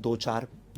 2-4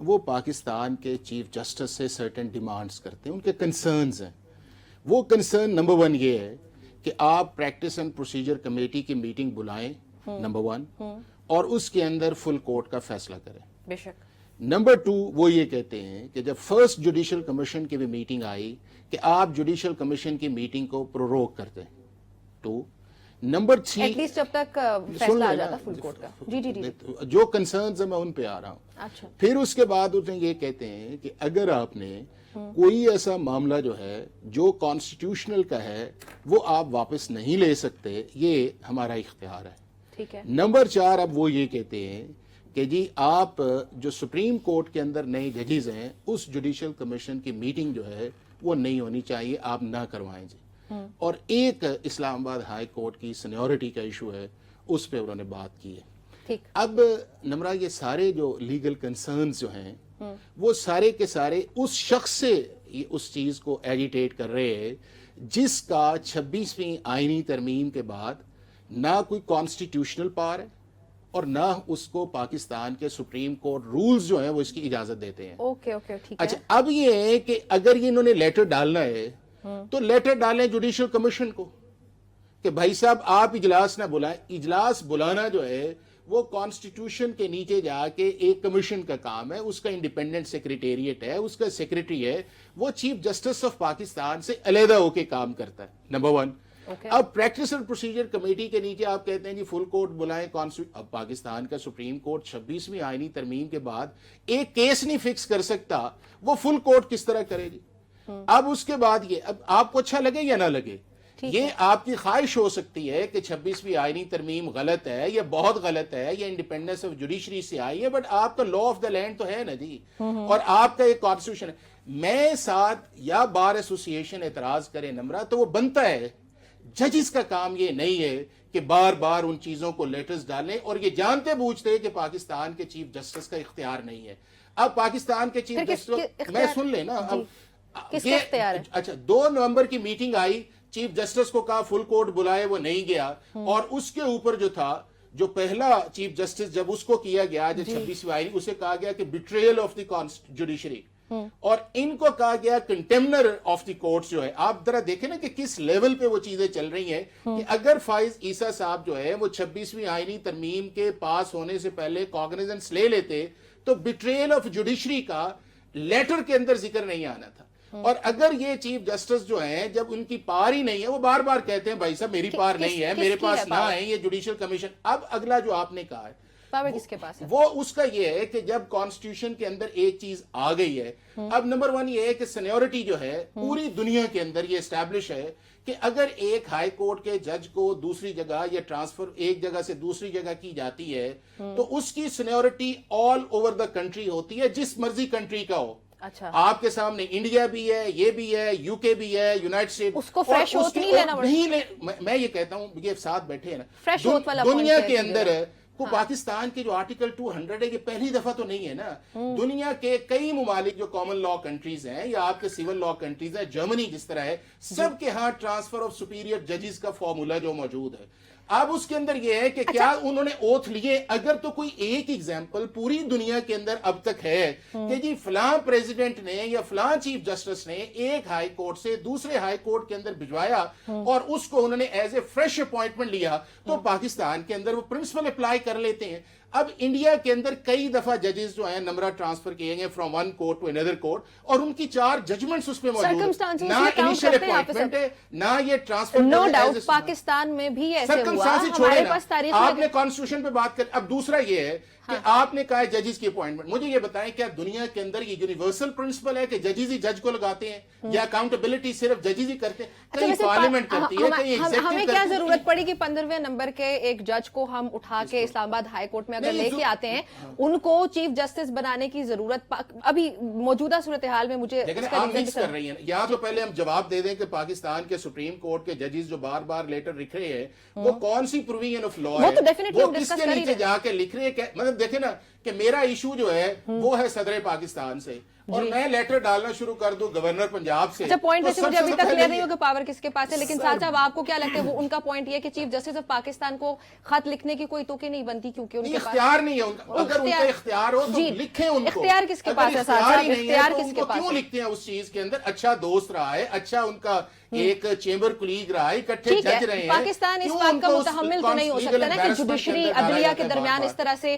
وہ پاکستان کے chief justice سے سرٹن ڈیمانڈز کرتے ہیں, ان کے کنسرنز ہیں. وہ کنسرن نمبر 1 یہ ہے کہ آپ پریکٹس اینڈ پروسیجر کمیٹی کی میٹنگ بلائیں, نمبر 1, اور اس کے اندر فل کورٹ کا فیصلہ کریں. بے شک. نمبر 2 وہ یہ کہتے ہیں کہ جب فرسٹ جوڈیشل کمیشن کی بھی میٹنگ آئی کہ آپ جوڈیشل کمیشن کی میٹنگ کو پروروگ کرتے ہیں. 2 نمبر 3 ایٹ لیسٹ جب تک فیصلہ آ جاتا فل کورٹ کا. جی جی جی, جو کنسرنز ہیں میں ان پہ آ رہا ہوں. اچھا. پھر اس کے بعد انہیں یہ کہتے ہیں کہ اگر آپ نے کوئی ایسا معاملہ جو ہے جو کانسٹیٹیوشنل کا ہے وہ آپ واپس نہیں لے سکتے, یہ ہمارا اختیار ہے. ٹھیک ہے. نمبر 4 اب وہ یہ کہتے ہیں کہ جی آپ جو سپریم کورٹ کے اندر نئے ججز ہیں اس جوڈیشل کمیشن کی میٹنگ جو ہے وہ نہیں ہونی چاہیے, آپ نہ کروائیں جی. اور ایک اسلام آباد ہائی کورٹ کی سینیورٹی کا ایشو ہے, اس پہ انہوں نے بات کی ہے. ٹھیک. اب نمرہ یہ سارے جو لیگل کنسرنز جو ہیں وہ سارے کے سارے اس شخص سے اس چیز کو ایجیٹیٹ کر رہے ہیں جس کا 26ویں آئینی ترمیم کے بعد نہ کوئی کانسٹیٹیوشنل پاور ہے اور نہ اس کو پاکستان کے سپریم کورٹ رولز جو ہیں وہ اس کی اجازت دیتے ہیں. اوکے اوکے ٹھیک ہے. اچھا, اب یہ ہے کہ اگر یہ انہوں نے لیٹر ڈالنا ہے تو لیٹر ڈالیں جوڈیشل کمیشن کو کہ بھائی صاحب آپ اجلاس نہ بلائیں. اجلاس بلانا جو ہے وہ کانسٹیٹیوشن کے نیچے جا کے ایک کمیشن کا کام ہے, اس کا انڈیپینڈنٹ سیکریٹریٹ ہے, اس کا سیکریٹری ہے, وہ چیف جسٹس آف پاکستان سے علیحدہ ہو کے کام کرتا ہے. نمبر 1. اب پریکٹس اینڈ پروسیجر کمیٹی کے نیچے آپ کہتے ہیں جی فل کورٹ بلائیں. اب پاکستان کا سپریم کورٹ 26ویں آئینی ترمیم کے بعد ایک کیس نہیں فکس کر سکتا, وہ فل کورٹ کس طرح کرے جی. اب اس کے بعد یہ, اب آپ کو اچھا لگے یا نہ لگے, یہ آپ کی خواہش ہو سکتی ہے کہ 26ویں آئینی ترمیم غلط ہے, یہ بہت غلط ہے, یہ انڈیپینڈنس آف جوڈیشری سے آئی ہے, بٹ آپ کا لا آف دا لینڈ تو ہے نا جی, اور آپ کا ایک کانسٹیٹیوشن ہے. میں ساتھ یا بار ایسوسی ایشن اعتراض کرے نمرہ تو وہ بنتا ہے. ججز کا کام یہ نہیں ہے کہ بار بار ان چیزوں کو لیٹرز ڈالیں اور یہ جانتے بوجھتے کہ پاکستان کے چیف جسٹس کا اختیار نہیں ہے. اب پاکستان کے چیف جسٹس, میں سن لیں نا, اب کس کا اختیار ہے؟ اچھا, 2 نومبر کی میٹنگ آئی, چیف جسٹس کو کہا فل کورٹ بلائے, وہ نہیں گیا, اور اس کے اوپر جو تھا جو پہلا چیف جسٹس جب اس کو کیا گیا جو 26ویں آئینی, اسے کہا گیا کہ بیٹریل آف دی جوڈیشری, اور ان کو کہا گیا کنٹیمنر آف دی کورٹس جو ہے. آپ ذرا دیکھیں نا کہ کس لیول پہ وہ چیزیں چل رہی ہیں کہ اگر فائز عیسیٰ صاحب جو ہے وہ 26ویں آئینی ترمیم کے پاس ہونے سے پہلے کاگنیزنس لے لیتے تو بیٹریل آف جوڈیشری کا لیٹر کے اندر ذکر نہیں آنا تھا. اور اگر یہ چیف جسٹس جو ہیں جب ان کی پار ہی نہیں ہے, وہ بار بار کہتے ہیں بھائی صاحب میری پار نہیں ہے, میرے پاس نہ ہے یہ جوڈیشل کمیشن. اب اگلا جو آپ نے کہا ہے پاور کس کے پاس ہے, وہ اس کا یہ ہے کہ جب کانسٹیٹیوشن کے اندر ایک چیز آ گئی ہے, اب نمبر 1 یہ ہے کہ سینیورٹی جو ہے پوری دنیا کے اندر یہ اسٹیبلش ہے کہ اگر ایک ہائی کورٹ کے جج کو دوسری جگہ یا ٹرانسفر ایک جگہ سے دوسری جگہ کی جاتی ہے تو اس کی seniority all over the country ہوتی ہے, جس مرضی کنٹری کا ہو. اچھا, آپ کے سامنے انڈیا بھی ہے, یہ بھی ہے, یو کے بھی ہے, یونائٹڈ اسٹیٹ, اس کو فریش اوتھ نہیں لینا نہیں. میں یہ کہتا ہوں, یہ ساتھ بیٹھے ہیں نا, فریش اوتھ والا دنیا کے اندر کو پاکستان کے جو آرٹیکل 200 ہے یہ پہلی دفعہ تو نہیں ہے نا. دنیا کے کئی ممالک جو کامن لا کنٹریز ہیں یا آپ کے سیول لا کنٹریز ہیں, جرمنی جس طرح ہے, سب کے ہاں ٹرانسفر آف سپیریئر ججز کا فارمولا جو موجود ہے. اب اس کے اندر یہ ہے کہ کیا انہوں نے اوتھ لیے, اگر تو کوئی ایک ایگزامپل پوری دنیا کے اندر اب تک ہے کہ جی فلاں پریزیڈنٹ نے یا فلاں چیف جسٹس نے ایک ہائی کورٹ سے دوسرے ہائی کورٹ کے اندر بھجوایا اور اس کو انہوں نے ایز اے فریش اپوائنٹمنٹ لیا, تو پاکستان کے اندر وہ پرنسپل اپلائی کر لیتے ہیں. اب انڈیا کے اندر کئی دفعہ ججز جو ہیں نمبر ٹرانسفر کیے گئے فرام ون کورٹ ٹو اندر کورٹ, اور ان کی 4 ججمنٹس اس میں موجود ہیں, نہ انیشل اپوائنٹمنٹ ہے نہ یہ ٹرانسفر. نو ڈاؤٹ پاکستان میں بھی ایسے ہوا, ہمارے پاس تاریخ. آپ نے کانسٹیٹیوشن پہ بات کر. اب دوسرا یہ ہے کہ آپ نے کہا ہے ججز کی اپوائنٹمنٹ. مجھے یہ بتائیں کیا دنیا کے اندر یہ یونیورسل پرنسپل ہے کہ ججز ہی جج کو لگاتے ہیں یا اکاؤنٹیبلٹی صرف ججز ہی کرتے ہیں؟ کہیں پارلیمنٹ کرتی ہے, کہیں ایگزیکٹو. ہمیں کیا ضرورت پڑی کہ 15ویں نمبر کے ایک جج کو ہم اٹھا کے اسلام آباد ہائی کورٹ میں اگر لے کے آتے ہیں, ان کو چیف جسٹس بنانے کی ضرورت ابھی موجودہ صورتحال میں مجھے آپ مکس کر رہی ہیں. یہاں تو پہلے ہم جواب دے دیں کہ پاکستان کے سپریم کورٹ کے ججز جو بار بار لیٹر لکھ رہے ہیں وہ کون سی پروویژن آف لا ہے, وہ کس کے نیچے جا کے لکھ رہے ہیں. مطلب دیکھیں نا کہ میرا ایشو جو ہے وہ ہے صدر پاکستان سے, اور میں لیٹر ڈالنا شروع کر دوں گورنر پنجاب سے. اچھا پوائنٹ تو ویسے سب مجھے سے ابھی تو تک پہلے کلیئر نہیں یہ- ہو کہ پاور کس کے پاس ہے, لیکن صاحب آپ کو کیا لگتا ہے, وہ ان کا پوائنٹ یہ ہے کہ چیف جسٹس آف پاکستان کو خط لکھنے کی کوئی توقع نہیں بنتی کیونکہ ان کے پاس اختیار نہیں ہے ان کا. اگر ان کا اختیار ہو تو جی. لکھیں ان کو. اختیار کس کے اگر پاس ہے اختیار صاحب؟ ہی نہیں ہے اختیار تو کس ان کے کو پاس کیوں ہے؟ لکھتے ہیں اس چیز کے اندر؟ اچھا دوست رہا ہے, اچھا ان کا ایک چیمبر کلیگ رہا ہے, اکٹھے ٹھیک جج رہے ہے, ہیں. پاکستان اس کیوں بات ان کا کو اس متحمل تو نہیں ہو legal سکتا نا کہ embarrassment کے جوڈیشری اندر ڈالا عدلیہ جاتا کے ہے درمیان بار اس طرح سے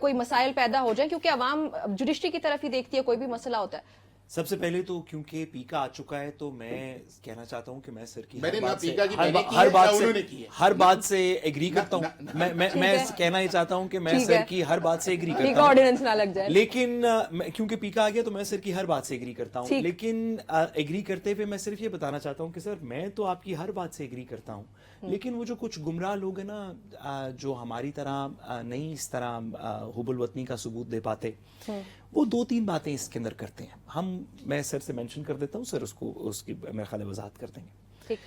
کوئی مسائل پیدا ہو جائیں, کیونکہ عوام جوڈیشری کی طرف ہی دیکھتی ہے کوئی بھی مسئلہ ہوتا ہے. سب سے پہلے تو کیونکہ پیکا آ چکا ہے تو میں کہنا چاہتا ہوں کہ میں سر کی میں نے ہر نہ بات سے پیکا کی میں نے کی ہر ہے, بات نہ سے انہوں نے کی ہے. ہر بات سے ایگری کرتا ہوں. میں کہنا یہ چاہتا ہوں کہ میں ٹھیک سر ہے. کی ہر بات سے ایگری ٹھیک کرتا آرڈیننس نہ ہوں, لگ جائے. لیکن کیونکہ پیکا آ گیا تو میں سر کی ہر بات سے ایگری کرتا ہوں. ٹھیک. لیکن ایگری کرتے ہوئے میں صرف یہ بتانا چاہتا ہوں کہ سر میں تو آپ کی ہر بات سے ایگری کرتا ہوں, لیکن وہ جو کچھ گمراہ لوگ ہیں نا جو ہماری طرح نہیں اس طرح حب الوطنی کا ثبوت دے پاتے, وہ 2-3 باتیں اس کے اندر کرتے ہیں. میں سر سے مینشن کر دیتا ہوں, سر اس کی میرے خیال ہے وضاحت کر دیں گے. ٹھیک.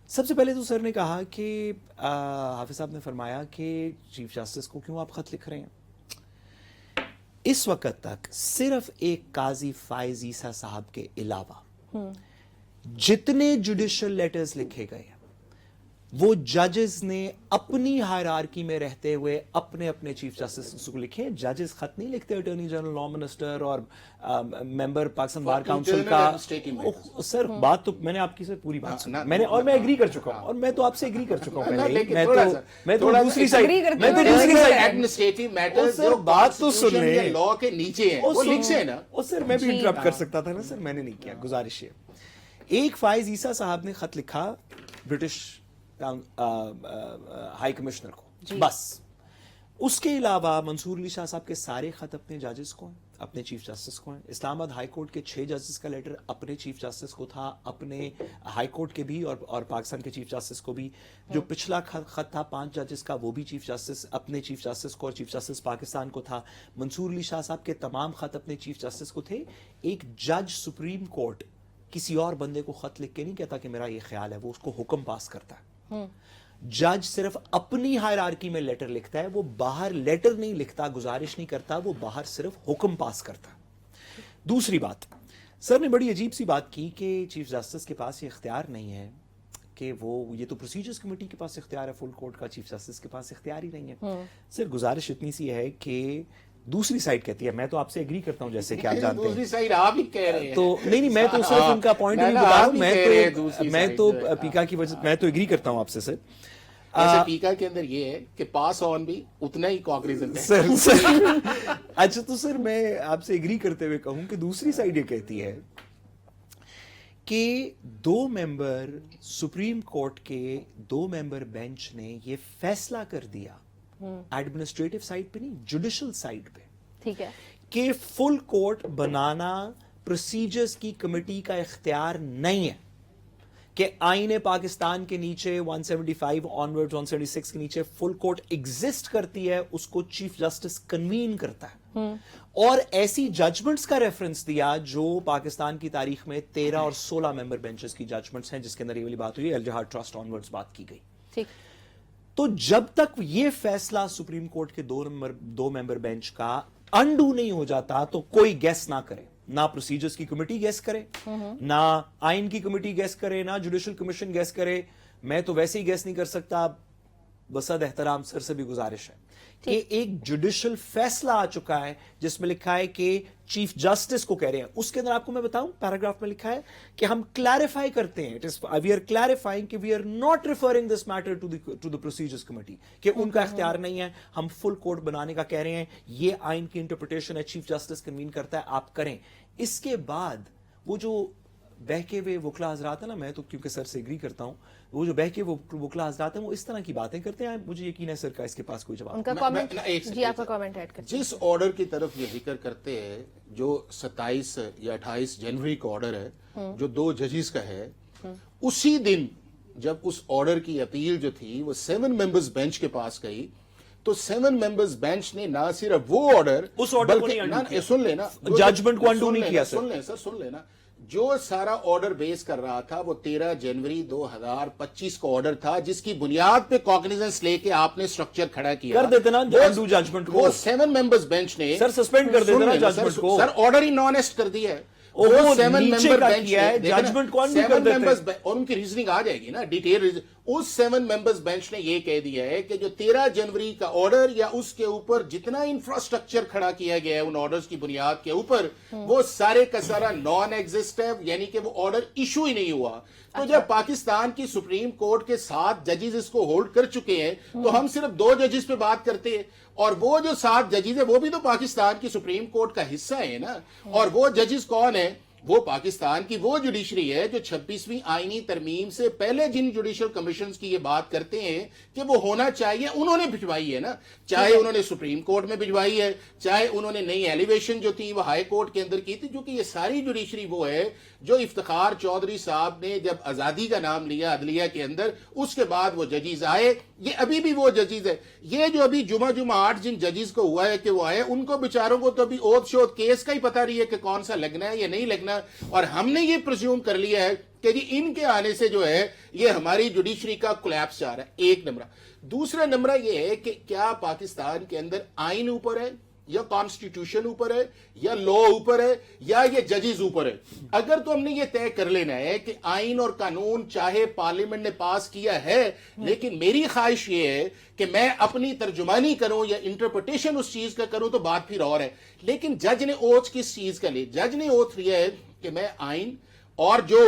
سب سے پہلے تو سر نے کہا کہ حافظ صاحب نے فرمایا کہ چیف جسٹس کو کیوں آپ خط لکھ رہے ہیں. اس وقت تک صرف ایک قاضی فائز عیسیٰ صاحب کے علاوہ جتنے جوڈیشل لیٹرز لکھے گئے ہیں وہ ججز نے اپنی ہائرارکی میں رہتے ہوئے اپنے اپنے چیف جسٹس کو لکھے. ججز خط نہیں لکھتے اٹارنی جنرل, لا منسٹر اور ممبر پاکستان بار کاؤنسل کا. سر بات تو میں نے آپ کی سے پوری بات سنی, میں نے اور میں ایگری کر چکا ہوں, اور میں تو آپ سے ایگری کر چکا ہوں پہلے ہی. میں تو دوسری سائڈ ایڈمنسٹریٹو میٹرز جو بات تو سن لیں, لا کے نیچے ہیں وہ لکھ سے نا. سر میں بھی انٹرپٹ کر سکتا تھا نا سر, میں نے نہیں کیا. گزارش ہے, ایک فائز عیسیٰ صاحب نے خط لکھا برٹش ہائی کمشنر کو, بس. اس کے علاوہ منصور علی شاہ صاحب کے سارے خط اپنے ججز کو ہیں, اپنے چیف جسٹس کو ہیں. اسلام آباد ہائی کورٹ کے 6 ججز کا لیٹر اپنے چیف جسٹس کو تھا, اپنے ہائی کورٹ کے بھی اور پاکستان کے چیف جسٹس کو بھی. جو پچھلا خط تھا 5 ججز کا, وہ بھی چیف جسٹس اپنے چیف جسٹس کو اور چیف جسٹس پاکستان کو تھا. منصور علی شاہ صاحب کے تمام خط اپنے چیف جسٹس کو تھے. ایک جج سپریم کورٹ کسی اور بندے کو خط لکھ کے نہیں کہتا کہ میرا یہ خیال ہے, وہ اس کو حکم پاس کرتا ہے. جج صرف اپنی ہائرارکی میں لیٹر لکھتا ہے, وہ باہر لیٹر نہیں لکھتا, گزارش نہیں کرتا, وہ باہر صرف حکم پاس کرتا. دوسری بات, سر نے بڑی عجیب سی بات کی کہ چیف جسٹس کے پاس یہ اختیار نہیں ہے کہ وہ, یہ تو پروسیجرز کمیٹی کے پاس اختیار ہے فل کورٹ کا, چیف جسٹس کے پاس اختیار ہی نہیں ہے. سر گزارش اتنی سی ہے کہ دوسری سائیڈ کہتی ہے, میں تو آپ سے ایگری کرتا ہوں جیسے کہ آپ جانتے ہیں, دوسری سائیڈ آپ ہی کہہ رہے ہیں تو نہیں میں تو صرف ان کا پوائنٹ نہیں بتا رہا ہوں, میں تو پیکا کی وجہ میں تو ایگری کرتا ہوں آپ سے. سر ایسے پیکا کے اندر یہ ہے کہ پاس آن بھی اتنا ہی کاگنیزنٹ ہے. سر اچھا تو سر میں آپ سے ایگری کرتے ہوئے کہوں کہ دوسری سائیڈ یہ کہتی ہے کہ 2 ممبر سپریم کورٹ کے 2 ممبر بینچ نے یہ فیصلہ کر دیا, ایڈمنسٹریٹو سائیڈ پہ نہیں, جوڈیشل سائیڈ پہ, ٹھیک ہے, کہ فل کورٹ بنانا پروسیجرز کی کمیٹی کا اختیار نہیں ہے, کہ آئین پاکستان کے نیچے 175 آنورڈ 176 کے نیچے فل کورٹ ایگزسٹ کرتی ہے, اس کو چیف جسٹس کنوین کرتا ہے. اور ایسی ججمنٹس کا ریفرنس دیا جو پاکستان کی تاریخ میں 13 اور 16 ممبر بینچز کی ججمنٹس ہیں, جس کے اندر یہ والی بات ہوئی, الجہاد ٹرسٹ آنورڈز بات کی گئی. ٹھیک. تو جب تک یہ فیصلہ سپریم کورٹ کے 2 ممبر بینچ کا انڈو نہیں ہو جاتا تو کوئی گیس نہ کرے, نہ پروسیجرز کی کمیٹی گیس کرے, نہ آئین کی کمیٹی گیس کرے, نہ جوڈیشل کمیشن گیس کرے. میں تو ویسے ہی گیس نہیں کر سکتا. بصد احترام سر سے بھی گزارش ہے کہ ایک جوڈیشل فیصلہ آ چکا ہے جس میں لکھا ہے کہ چیف جسٹس کو کہہ رہے ہیں, اس کے اندر آپ کو میں بتاؤں پیراگراف میں لکھا ہے کہ ہم کلیریفائی کرتے ہیں, وی آر کلیریفائنگ کہ we are not referring this matter to the procedures committee, کہ ان کا اختیار نہیں ہے, ہم فل کورٹ بنانے کا کہہ رہے ہیں, یہ آئین کی انٹرپریٹیشن ہے, چیف جسٹس کنوین کرتا ہے, آپ کریں. اس کے بعد وہ جو بہکے ہوئے وکلا حضرات ہیں نا, میں تو کیونکہ سر سے ایگری کرتا ہوں, وہ جو بہکے وکلا حضرات ہیں وہ اس طرح کی باتیں کرتے ہیں, مجھے یقین ہے سر کا اس کے پاس کوئی جواب. ان کا کامنٹ, جی آپ کا کامنٹ ایڈ کریں. جس آرڈر کی طرف یہ ذکر کرتے ہیں جو 27 یا 28 جنوری کا آرڈر ہے جو 2 ججز کا ہے, اسی دن جب اس آرڈر کی اپیل جو تھی وہ 7 ممبرز بینچ کے پاس گئی, تو 7 ممبرز بینچ نے نہ صرف وہ آرڈر اس آرڈر کو نہیں انڈو کیا, سن لینا, ججمنٹ کو انڈو نہیں کیا. سن لیں سر, سن لینا, جو سارا آرڈر بیس کر رہا تھا وہ 13 جنوری 2025 کو آرڈر تھا جس کی بنیاد پہ کاگنیزنس لے کے آپ نے سٹرکچر کھڑا کیا. کر دیتے نا انڈو ججمنٹ کو. وہ 7 ممبرز بینچ نے سر سسپینڈ کر دیتے نا ججمنٹ کو. سر آرڈر ہی نان ایسٹ کر دیا ہے. وہ 7 ممبر بینچ ہے ججمنٹ کون بھی کر دیتے. ان کی ریزننگ آ جائے گی نا ڈیٹیل. اس 7 ممبرز بینچ نے یہ کہہ دیا ہے کہ جو 13 جنوری کا آرڈر یا اس کے اوپر جتنا انفراسٹرکچر کھڑا کیا گیا ہے ان آرڈرز کی بنیاد کے اوپر وہ سارے کا سارا نان ایگزسٹو, یعنی کہ وہ آرڈر ایشو ہی نہیں ہوا. تو جب پاکستان کی سپریم کورٹ کے 7 ججز اس کو ہولڈ کر چکے ہیں تو ہم صرف 2 ججز پہ بات کرتے ہیں, اور وہ جو 7 ججز ہیں وہ بھی تو پاکستان کی سپریم کورٹ کا حصہ ہیں نا. اور وہ ججز کون ہیں؟ وہ پاکستان کی وہ جوڈیشری ہے جو 26ویں آئینی ترمیم سے پہلے جن جوڈیشل کمیشنز کی یہ بات کرتے ہیں کہ وہ ہونا چاہیے انہوں نے بھجوائی ہے نا. چاہے انہوں نے سپریم کورٹ میں بھجوائی ہے, چاہے انہوں نے نئی ایلیویشن جو تھی وہ ہائی کورٹ کے اندر کی تھی, جو کہ یہ ساری جوڈیشری وہ ہے جو افتخار چودھری صاحب نے جب آزادی کا نام لیا عدلیہ کے اندر اس کے بعد وہ ججز آئے. یہ ابھی بھی وہ ججز ہے. یہ جو ابھی جمعہ 8 جن ججز کو ہوا ہے کہ وہ آئے ان کو بیچاروں کو تو ابھی اوتھ شوتھ کیس کا ہی پتہ نہیں ہے کہ کون سا لگنا ہے یا نہیں لگنا, اور ہم نے یہ پرزیوم کر لیا ہے کہ جی ان کے آنے سے جو ہے یہ ہماری جوڈیشری کا کولیپس جا رہا ہے. ایک نمبر. دوسرا نمبر یہ ہے کہ کیا پاکستان کے اندر آئین اوپر ہے یا کانسٹیٹیوشن اوپر ہے یا لا اوپر ہے یا یہ ججز اوپر ہے. اگر تو ہم نے یہ طے کر لینا ہے کہ آئین اور قانون چاہے پارلیمنٹ نے پاس کیا ہے, لیکن میری خواہش یہ ہے کہ میں اپنی ترجمانی کروں یا انٹرپریٹیشن اس چیز کا کروں تو بات پھر اور ہے. لیکن جج نے اوتھ کس چیز کا لی؟ جج نے اوتھ لیا ہے کہ میں آئین اور جو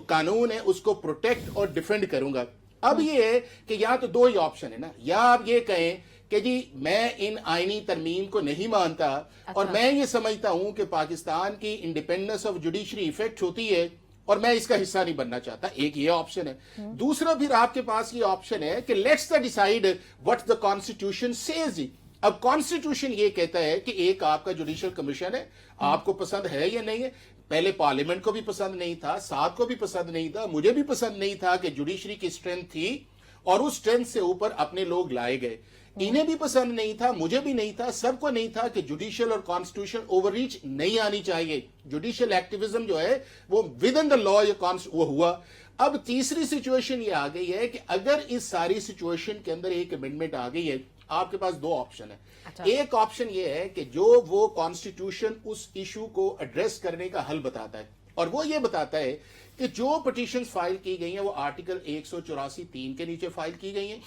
قانون ہے اس کو پروٹیکٹ اور ڈیفینڈ کروں گا. اب یہ ہے کہ یا تو 2 ہی آپشن ہے نا, یا آپ یہ کہیں کہ جی میں ان آئینی ترمیم کو نہیں مانتا اور میں یہ سمجھتا ہوں کہ پاکستان کی انڈیپینڈنس آف جوڈیشری افیکٹ ہوتی ہے اور میں اس کا حصہ نہیں بننا چاہتا. ایک یہ آپشن ہے. دوسرا پھر آپ کے پاس یہ آپشن ہے کہ let's decide what the constitution says. اب کانسٹیٹیوشن یہ کہتا ہے کہ ایک آپ کا جوڈیشل کمیشن ہے, آپ کو پسند ہے یا نہیں ہے. پہلے پارلیمنٹ کو بھی پسند نہیں تھا, 7 کو بھی پسند نہیں تھا, مجھے بھی پسند نہیں تھا کہ جوڈیشری کی اسٹرینتھ تھی اور اس اسٹرینتھ سے اوپر اپنے لوگ لائے گئے. انہیں بھی پسند نہیں تھا, مجھے بھی نہیں تھا, سب کو نہیں تھا کہ جوڈیشل اور کانسٹیٹیوشن اوور ریچ نہیں آنی چاہیے. جوڈیشل ایکٹیویزم جو ہے وہ ود ان دا لا وہ ہوا. اب تیسری سچویشن یہ آ گئی ہے کہ اگر اس ساری سچویشن کے اندر ایک امینڈمنٹ آ گئی ہے, آپ کے پاس 2 آپشن ہیں. ایک آپشن یہ ہے کہ جو وہ کانسٹیٹیوشن اس ایشو کو ایڈریس کرنے کا حل بتاتا ہے, اور وہ یہ بتاتا ہے کہ جو پٹیشنز فائل کی گئی ہیں وہ آرٹیکل 184(3) کے نیچے فائل کی گئی ہیں.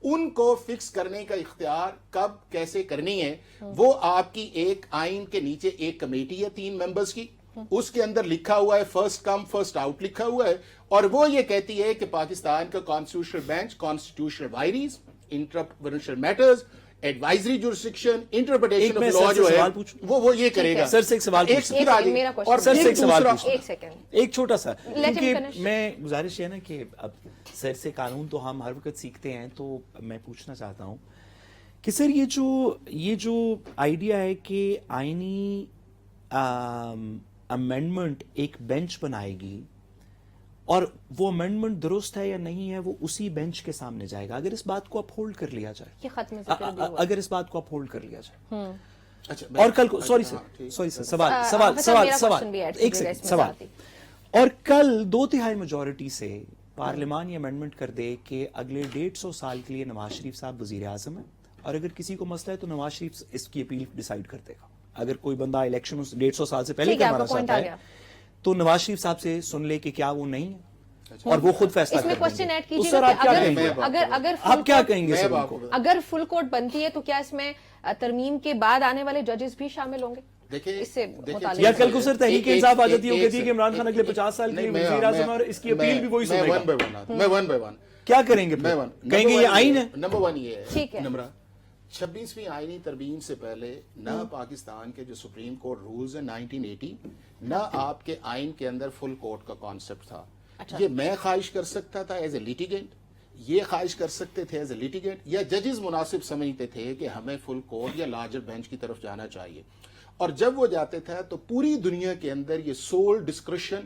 ان کو فکس کرنے کا اختیار کب کیسے کرنی ہے وہ آپ کی ایک آئین کے نیچے ایک کمیٹی ہے 3 ممبرز کی, اس کے اندر لکھا ہوا ہے فرسٹ کم فرسٹ آؤٹ لکھا ہوا ہے, اور وہ یہ کہتی ہے کہ پاکستان کا constitutional bench constitutional vires interpretational matters advisory jurisdiction interpretation of law جو ہے وہ یہ کرے گا. سر سے ایک سوال اور سر سے ایک سوال ایک چھوٹا سا, کیونکہ میں گزارش ہے نا کہ اب سر سے قانون تو ہم ہر وقت سیکھتے ہیں, تو میں پوچھنا چاہتا ہوں کہ سر یہ جو آئیڈیا ہے کہ آئینی امینڈمنٹ ایک بینچ بنائے گی اور وہ امینڈمنٹ درست ہے یا نہیں ہے وہ اسی بینچ کے سامنے جائے گا, اگر اس بات کو اپ ہولڈ کر لیا جائے, اگر اس بات کو اپ ہولڈ کر لیا جائے, اور کل کو سوری سر سوال ایک سیکنڈ سوال, اور کل 2/3 میجورٹی سے پارلیمان یہ امینڈمنٹ کر دے کہ اگلے 150 سال کے لیے نواز شریف صاحب وزیر اعظم ہیں, اور اگر کسی کو مسئلہ ہے تو نواز شریف اس کی اپیل ڈیسائیڈ کر دے گا. اگر کوئی بندہ الیکشن 150 سال سے پہلے کروانا چاہتا ہے تو نواز شریف صاحب سے سن لے کہ کیا وہ نہیں ہے اور وہ خود فیصلہ کر دیں گے. تو سر آپ کیا کہیں گے سر کو؟ اگر فل کورٹ بنتی ہے تو کیا اس میں ترمیم کے بعد آنے والے ججز بھی شامل ہوں گے؟ اس سے یا کل کو سر تحریک انصاف آ جاتی ہے, وہ کہتی ہے کہ عمران خان اگلے 50 سال کے لیے وزیر اعظم اور اس کی اپیل بھی وہی سنے گا. میں ون بائی ون کیا کریں گے؟ کہیں گے یہ آئین ہے. نمبر 1 یہ ہے نمبر 26ویں آئینی ترمیم سے پہلے نہ پاکستان کے جو سپریم کورٹ رولز ہیں 1980 نہ آپ کے آئین کے اندر فل کورٹ کا کانسیپٹ تھا. یہ میں خواہش کر سکتا تھا ایز اے لیٹیگنٹ, یہ خواہش کر سکتے تھے ایز اے لیٹیگنٹ, یا ججز مناسب سمجھتے تھے کہ ہمیں فل کورٹ یا لارجر بینچ کی طرف جانا چاہیے. اور جب وہ جاتے تھے تو پوری دنیا کے اندر یہ سول ڈسکریشن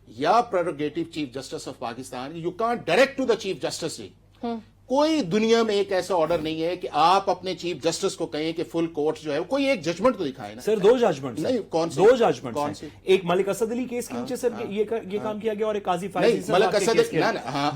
یا prerogative chief justice of Pakistan, you can't direct to the chief justice, کوئی دنیا میں ایک ایسا آرڈر نہیں ہے کہ آپ اپنے چیف جسٹس کو کہیں کہ فل کورٹ جو ہے کوئی ایک ججمنٹ تو دکھائے نا سر. 2 ججمنٹ نہیں کون سی 2 ججمنٹ کون سی ایک ملک اسد علی کیس کے نیچے سر یہ کام کیا گیا اور ایک قاضی فائز نہیں ملک اسد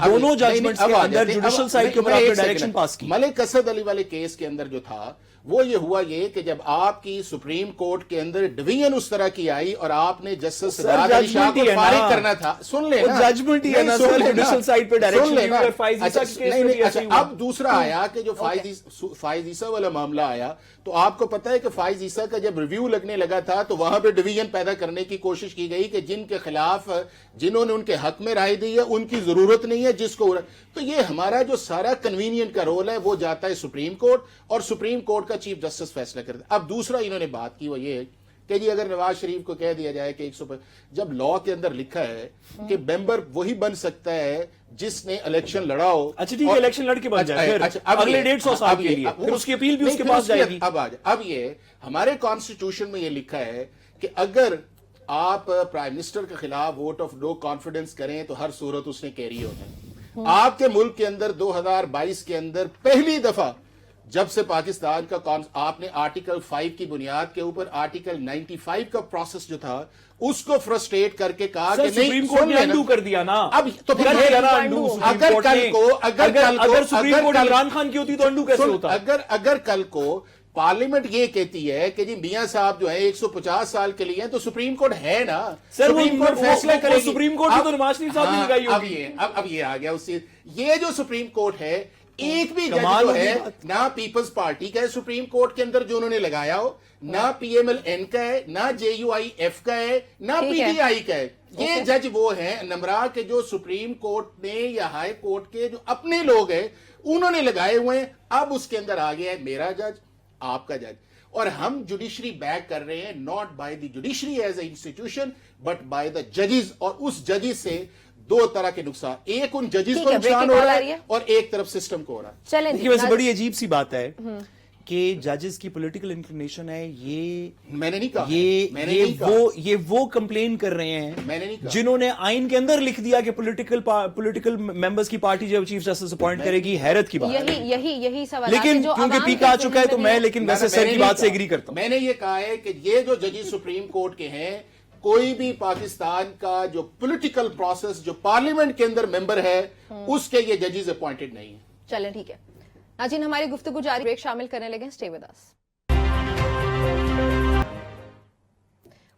دونوں ججمنٹس کے اندر جوڈیشل سائڈ کے اوپر آپ نے ڈائریکشن پاس کی. ملک اسد علی والے کیس کے اندر جو تھا وہ یہ ہوا یہ کہ جب آپ کی سپریم کورٹ کے اندر ڈویژن اس طرح کی آئی اور آپ نے جسٹس رات علی شاہ کو فارغ کرنا تھا. سن لے نا ججمنٹ ہی ہے نا سر, جوڈیشل سائڈ پہ ڈائریکشن دی ہے. فائز عیسیٰ کے کیس میں بھی ایسا ہی ہوا. اب دوسرا آیا کہ جو فائز عیسیٰ والا معاملہ آیا تو آپ کو پتا ہے کہ فائز عیسیٰ کا جب ریویو لگنے لگا تھا تو وہاں پہ ڈویژن پیدا کرنے کی کوشش کی گئی کہ جن کے خلاف جنہوں نے ان کے حق میں رائے دی ہے ان کی ضرورت نہیں ہے جس کو. تو یہ ہمارا جو سارا کنوینئنٹ کا رول ہے وہ جاتا ہے سپریم کورٹ اور سپریم کورٹ کا چیف جسٹس فیصلہ کرتا ہے. اب دوسرا انہوں نے بات کی وہ یہ کہ جی اگر نواز شریف کو کہہ دیا جائے کہ 100 جب لا کے اندر لکھا ہے کہ ممبر وہی بن سکتا ہے جس نے الیکشن لڑا ہو. اچھا ٹھیک ہے, الیکشن لڑ کے بن جائے پھر اگلے 150 سال کے لیے پھر اس کی اپیل بھی اس کے پاس جائے گی. اب یہ ہمارے کانسٹیٹیوشن میں یہ لکھا ہے کہ اگر آپ پرائم منسٹر کے خلاف ووٹ آف نو کانفیڈنس کریں تو ہر صورت اس نے کیری ہونا ہے. آپ کے ملک کے اندر 2022 کے اندر پہلی دفعہ جب سے پاکستان کا آپ نے آرٹیکل 5 کی بنیاد کے اوپر آرٹیکل 95 کا پروسیس جو تھا اس کو فرسٹریٹ کر کے کہا کہ نہیں سپریم کورٹ نے انڈو کر دیا نا. اب تو پھر اگر سپریم کورٹ عمران خان کی ہوتی تو انڈو کیسے ہوتا. اگر کل کو پارلیمنٹ یہ کہتی ہے کہ جی میاں صاحب جو ہے 150 سال کے لیے تو سپریم کورٹ ہے نا, سپریم کورٹ فیصلہ کرے گی. سپریم کورٹ تو نواز شریف صاحب نے لگائی ہوگی. اب یہ آ گیا اس سے یہ جو سپریم کورٹ ہے ایک بھی جج جو ہے نہ پیپلز پارٹی کا ہے سپریم کورٹ کے اندر جو انہوں نے لگایا ہو, نہ پی ایم ایل این کا ہے, نہ جے یو آئی ایف کا ہے, نہ پی ٹی آئی کا ہے. یہ جج وہ ہیں نمرا کے جو سپریم کورٹ نے یا ہائی کورٹ کے جو اپنے لوگ ہیں انہوں نے لگائے ہوئے ہیں. اب اس کے اندر آ گیا ہے میرا جج آپ کا جج اور ہم جوڈیشری بیک کر رہے ہیں not by the judiciary as a institution but by the ججز. اور اس ججز سے 2 طرح کے نقصان, ایک ان ججز کو نقصان ہو رہا ہے اور ایک طرف سسٹم کو ہو رہا ہے. دیکھیے ویسے بڑی عجیب سی بات ہے کہ ججز کی پولیٹیکل انکلینیشن ہے, یہ میں نے نہیں کہا, یہ وہ کمپلین کر رہے ہیں جنہوں نے آئین کے اندر لکھ دیا کہ پولیٹیکل ممبرز کی پارٹی جب چیف جسٹس اپوائنٹ کرے گی. حیرت کی بات ہے یہی سوال, لیکن کیونکہ پیک آ چکا ہے تو میں لیکن ویسے سر کی بات سے ایگری کرتا ہوں. میں نے یہ کہا ہے کہ یہ جو ججز سپریم کورٹ کے ہیں کوئی بھی پاکستان کا جو پولیٹیکل پروسیس جو پارلیمنٹ کے اندر ممبر ہے اس کے یہ ججز اپوائنٹڈ نہیں ہیں. چلیں ٹھیک ہے ناظرین, ہماری گفتگو جاری, بریک شامل کرنے لگے, stay with us.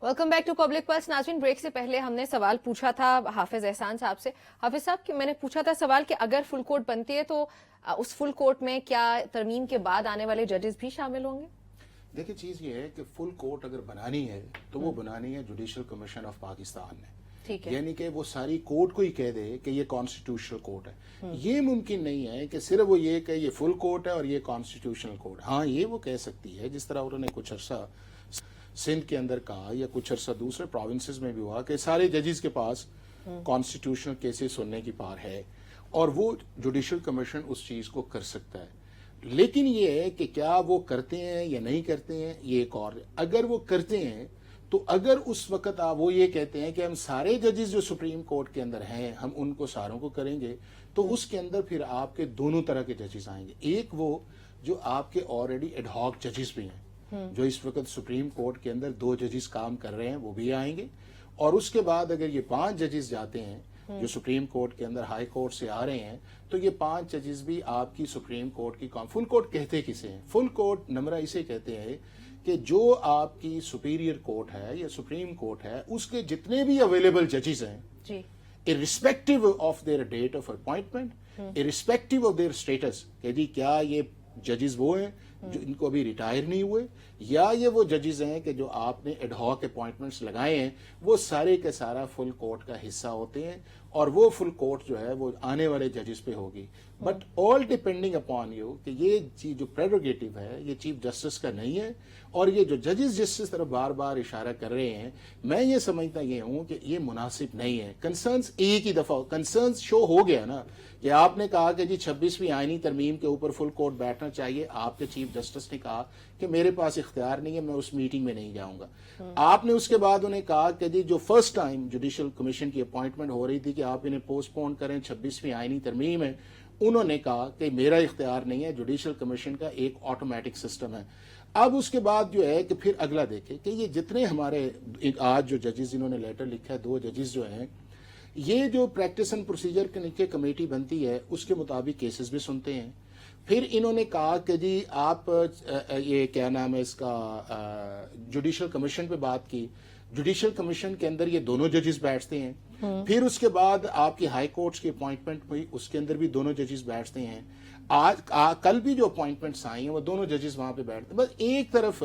Welcome back to public plus. ناظرین بریک سے پہلے ہم نے سوال پوچھا تھا حافظ احسان صاحب سے. حافظ صاحب میں نے پوچھا تھا سوال کہ اگر فل کورٹ بنتی ہے تو اس فل کورٹ میں کیا ترمیم کے بعد آنے والے ججز بھی شامل ہوں گے؟ دیکھیں چیز یہ ہے کہ فل کورٹ اگر بنانی ہے تو وہ بنانی ہے جوڈیشل کمیشن آف پاکستان نے, یعنی کہ وہ ساری کورٹ کو ہی کہہ دے کہ یہ کانسٹیٹیوشنل کورٹ ہے. یہ ممکن نہیں ہے کہ صرف وہ یہ کہ یہ فل کورٹ ہے اور یہ کانسٹیٹیوشنل کورٹ. ہاں یہ وہ کہہ سکتی ہے جس طرح انہوں نے کچھ عرصہ سندھ کے اندر کہا یا کچھ عرصہ دوسرے پروونسز میں بھی ہوا کہ سارے ججز کے پاس کانسٹیٹیوشنل کیسز سننے کی پار ہے اور وہ جوڈیشل کمیشن اس چیز کو کر سکتا ہے. لیکن یہ ہے کہ کیا وہ کرتے ہیں یا نہیں کرتے ہیں یہ ایک اور. اگر وہ کرتے ہیں تو اگر اس وقت وہ یہ کہتے ہیں کہ ہم سارے ججز جو سپریم کورٹ کے اندر ہیں ہم ان کو ساروں کو کریں گے تو اس کے اندر پھر آپ کے دونوں طرح کے ججز آئیں گے. ایک وہ جو آپ کے آلریڈی ایڈ ہاک ججز بھی ہیں جو اس وقت سپریم کورٹ کے اندر 2 ججز کام کر رہے ہیں وہ بھی آئیں گے. اور اس کے بعد اگر یہ 5 ججز جاتے ہیں جو سپریم کورٹ کے اندر ہائی کورٹ سے آ رہے ہیں تو یہ 5 ججز بھی آپ کی سپریم کورٹ کی فل کورٹ کہتے کسے ہیں؟ فل کورٹ نمرہ اسے کہتے ہیں کہ جو آپ کی سپیریئر کورٹ ہے یا سپریم کورٹ ہے اس کے جتنے بھی اویلیبل ججز ہیں irrespective of their date of appointment, irrespective of their status, کہ جی کیا یہ ججز وہ ہیں جو ان کو ابھی ریٹائر نہیں ہوئے یا یہ وہ ججز ہیں کہ جو آپ نے ایڈ ہاک اپوائنٹمنٹس لگائے ہیں, وہ سارے کا سارا فل کورٹ کا حصہ ہوتے ہیں اور وہ فل کورٹ جو ہے وہ آنے والے ججز پہ ہوگی. But all depending upon you کہ یہ جو پریروگیٹو ہے یہ چیف جسٹس کا نہیں ہے. اور یہ جو ججز جس طرح بار بار اشارہ کر رہے ہیں میں یہ سمجھتا یہ ہوں کہ یہ مناسب نہیں ہے. کنسرنس ایک ہی دفعہ کنسرنس شو ہو گیا نا کہ آپ نے کہا کہ جی 26ویں آئینی ترمیم کے اوپر فل کورٹ بیٹھنا چاہیے. آپ کے چیف جسٹس نے کہا کہ میرے پاس اختیار نہیں ہے, میں اس میٹنگ میں نہیں جاؤں گا. آپ نے اس کے بعد انہیں کہا کہ جی جو فرسٹ ٹائم جوڈیشل کمیشن کی اپوائنٹمنٹ ہو رہی تھی کہ آپ انہیں پوسٹ پون کریں, 26ویں آئینی ترمیم ہے, انہوں نے کہا کہ میرا اختیار نہیں ہے, جوڈیشل کمیشن کا ایک آٹومیٹک سسٹم ہے. اب اس کے بعد جو ہے کہ پھر اگلا دیکھیں کہ یہ جتنے ہمارے آج جو ججز انہوں نے لیٹر لکھا ہے, 2 ججز جو ہیں, یہ جو پریکٹس اینڈ پروسیجر کے نیچے کمیٹی بنتی ہے اس کے مطابق کیسز بھی سنتے ہیں. پھر انہوں نے کہا کہ جی آپ یہ کیا نام ہے اس کا جوڈیشل کمیشن پہ بات کی, جوڈیشل کمیشن کے اندر یہ دونوں ججز بیٹھتے ہیں. پھر اس کے بعد آپ کی ہائی کورٹس کی اپوائنٹمنٹ ہوئی, اس کے اندر بھی دونوں ججز بیٹھتے ہیں. کل بھی جو اپوائنٹمنٹس آئی ہیں وہ دونوں ججز وہاں پہ بیٹھتے ہیں. بس ایک طرف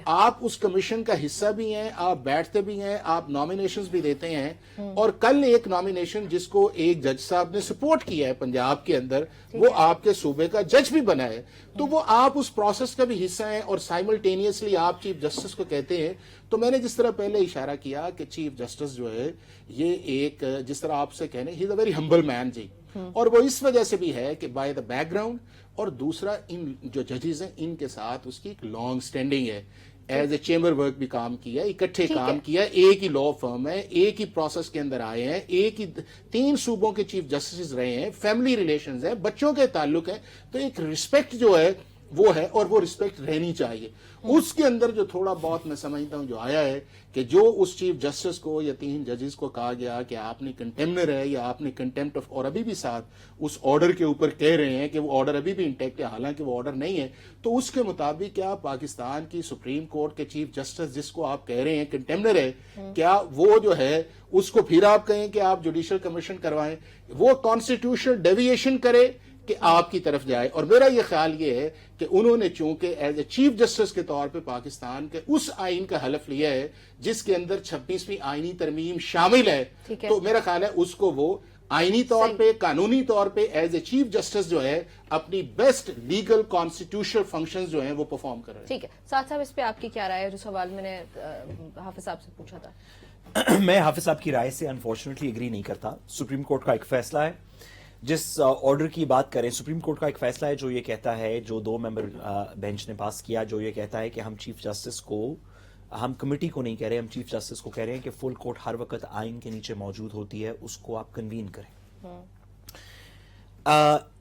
آپ اس کمیشن کا حصہ بھی ہیں, آپ بیٹھتے بھی ہیں, آپ نامینیشنز بھی دیتے ہیں. اور کل ایک نامینیشن جس کو ایک جج صاحب نے سپورٹ کیا ہے پنجاب کے اندر, وہ آپ کے صوبے کا جج بھی بنا ہے, تو وہ آپ اس پروسیس کا بھی حصہ ہیں اور سائملٹینیسلی آپ چیف جسٹس کو کہتے ہیں. تو میں نے جس طرح پہلے اشارہ کیا کہ چیف جسٹس جو ہے یہ ایک جس طرح آپ سے کہنے ہی از اے ویری ہمبل مین جی, اور وہ اس وجہ سے بھی ہے کہ بائی دا بیک گراؤنڈ, اور دوسرا ان جو ججز ہیں ان کے ساتھ اس کی ایک لانگ سٹینڈنگ ہے, ایز اے چیمبر ورک بھی کام کیا, اکٹھے کام کیا, ایک ہی لا فرم ہے, ایک ہی پروسیس کے اندر آئے ہیں, ایک ہی 3 صوبوں کے چیف جسٹس رہے ہیں, فیملی ریلیشنز ہیں, بچوں کے تعلق ہیں, تو ایک رسپیکٹ جو ہے وہ ہے اور وہ رسپیکٹ رہنی چاہیے. اس کے اندر جو تھوڑا بہت میں سمجھتا ہوں جو آیا ہے کہ جو اس چیف جسٹس کو یا 3 ججز کو کہا گیا کہ آپ نے کنٹیمنر ہے یا آپ نے کنٹیمپٹ آف, اور ابھی بھی ساتھ اس آرڈر کے اوپر کہہ رہے ہیں کہ وہ آرڈر ابھی بھی انٹیکٹ ہے, حالانکہ وہ آرڈر نہیں ہے. تو اس کے مطابق کیا پاکستان کی سپریم کورٹ کے چیف جسٹس جس کو آپ کہہ رہے ہیں کنٹیمنر ہے, کیا وہ جو ہے اس کو پھر آپ کہیں کہ آپ جوڈیشل کمیشن کروائیں, وہ کانسٹیٹیوشنل ڈیویشن کرے کہ آپ کی طرف جائے. اور میرا یہ خیال یہ ہے کہ انہوں نے چونکہ ایز اے چیف جسٹس کے طور پہ پاکستان کے اس آئین کا حلف لیا ہے جس کے اندر 26ویں آئینی ترمیم شامل ہے, تو میرا خیال ہے اس کو وہ آئینی طور پہ, قانونی طور پہ ایز اے چیف جسٹس جو ہے اپنی بیسٹ لیگل کانسٹیٹیوشنل فنکشنز جو ہیں وہ پرفارم کر رہے ہیں. ٹھیک ہے ساتھ صاحب, اس پہ آپ کی کیا رائے ہے جو سوال میں نے حافظ صاحب سے پوچھا تھا؟ میں حافظ صاحب کی رائے سے انفارچونیٹلی ایگری نہیں کرتا. سپریم کورٹ کا ایک فیصلہ ہے, جس آرڈر کی بات کریں, سپریم کورٹ کا ایک فیصلہ ہے جو یہ کہتا ہے, جو 2 ممبر بینچ نے پاس کیا, جو یہ کہتا ہے کہ ہم چیف جسٹس کو, ہم کمیٹی کو نہیں کہہ رہے, ہم چیف جسٹس کو کہہ رہے ہیں کہ فل کورٹ ہر وقت آئین کے نیچے موجود ہوتی ہے, اس کو آپ کنوین کریں.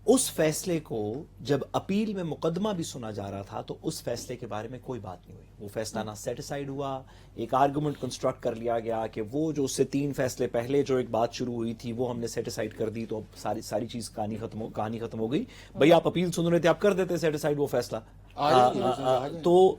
اس فیصلے کو جب اپیل میں مقدمہ بھی سنا جا رہا تھا تو اس فیصلے کے بارے میں کوئی بات نہیں ہوئی. وہ فیصلہ نہ سیٹ اسائیڈ ہوا, ایک آرگومنٹ کنسٹرکٹ کر لیا گیا کہ وہ جو اس سے 3 فیصلے پہلے جو ایک بات شروع ہوئی تھی وہ ہم نے سیٹ اسائیڈ کر دی, تو اب ساری چیز کہانی ختم ہو گئی. بھئی آپ اپیل سن رہے تھے, آپ کر دیتے سیٹ اسائیڈ وہ فیصلہ. تو